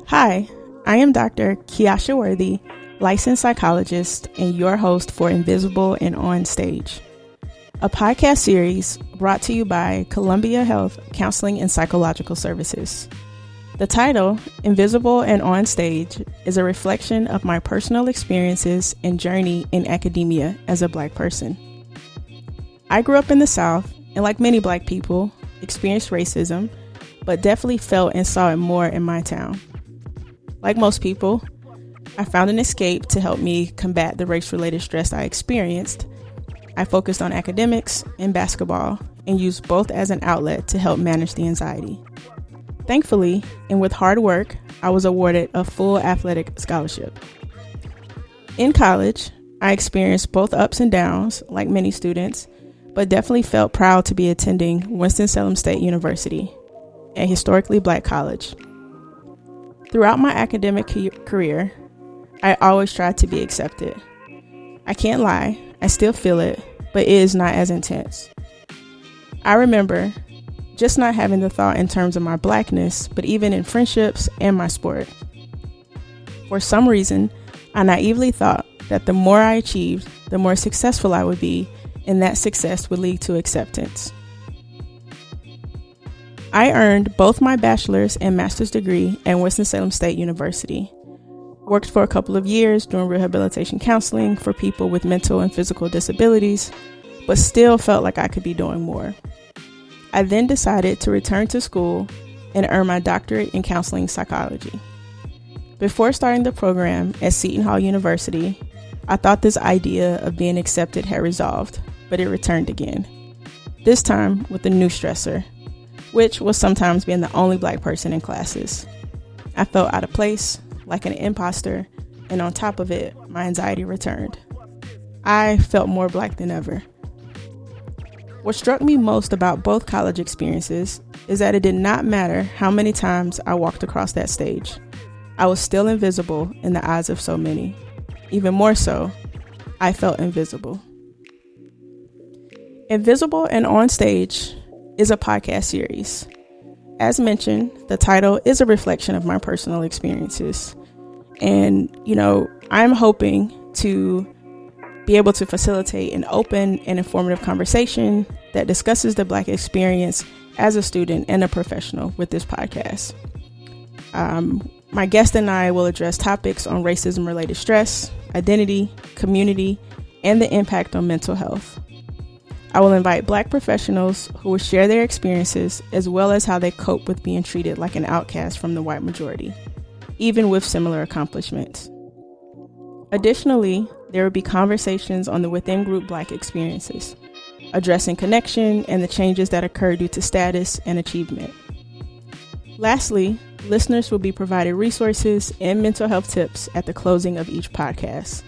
Hi, I am Dr. Kiasha Worthy, licensed psychologist and your host for Invisible and On Stage, a podcast series brought to you by Columbia Health Counseling and Psychological Services. The title, Invisible and On Stage, is a reflection of my personal experiences and journey in academia as a Black person. I grew up in the South and, like many Black people, experienced racism, but definitely felt and saw it more in my town. Like most people, I found an escape to help me combat the race-related stress I experienced. I focused on academics and basketball and used both as an outlet to help manage the anxiety. Thankfully, and with hard work, I was awarded a full athletic scholarship. In college, I experienced both ups and downs, like many students, but definitely felt proud to be attending Winston-Salem State University, a historically Black college. Throughout my academic career, I always tried to be accepted. I can't lie, I still feel it, but it is not as intense. I remember just not having the thought in terms of my Blackness, but even in friendships and my sport. For some reason, I naively thought that the more I achieved, the more successful I would be, and that success would lead to acceptance. I earned both my bachelor's and master's degree at Winston-Salem State University. Worked for a couple of years doing rehabilitation counseling for people with mental and physical disabilities, but still felt like I could be doing more. I then decided to return to school and earn my doctorate in counseling psychology. Before starting the program at Seton Hall University, I thought this idea of being accepted had resolved, but it returned again. This time with a new stressor, which was sometimes being the only Black person in classes. I felt out of place, like an imposter, and on top of it, my anxiety returned. I felt more Black than ever. What struck me most about both college experiences is that it did not matter how many times I walked across that stage. I was still invisible in the eyes of so many. Even more so, I felt invisible. Invisible and On Stage is a podcast series. As mentioned, the title is a reflection of my personal experiences. And, I'm hoping to be able to facilitate an open and informative conversation that discusses the Black experience as a student and a professional with this podcast. My guest and I will address topics on racism-related stress, identity, community, and the impact on mental health. I will invite Black professionals who will share their experiences as well as how they cope with being treated like an outcast from the white majority, even with similar accomplishments. Additionally, there will be conversations on the within-group Black experiences, addressing connection and the changes that occur due to status and achievement. Lastly, listeners will be provided resources and mental health tips at the closing of each podcast.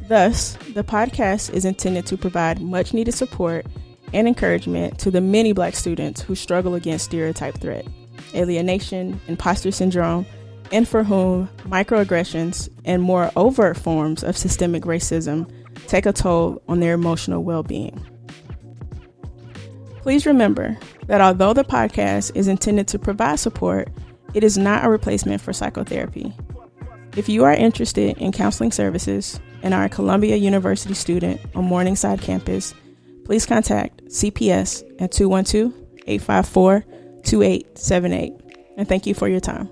Thus, the podcast is intended to provide much-needed support and encouragement to the many Black students who struggle against stereotype threat, alienation, imposter syndrome, and for whom microaggressions and more overt forms of systemic racism take a toll on their emotional well-being. Please remember that although the podcast is intended to provide support, it is not a replacement for psychotherapy. If you are interested in counseling services and are a Columbia University student on Morningside campus, please contact CPS at 212-854-2878. And thank you for your time.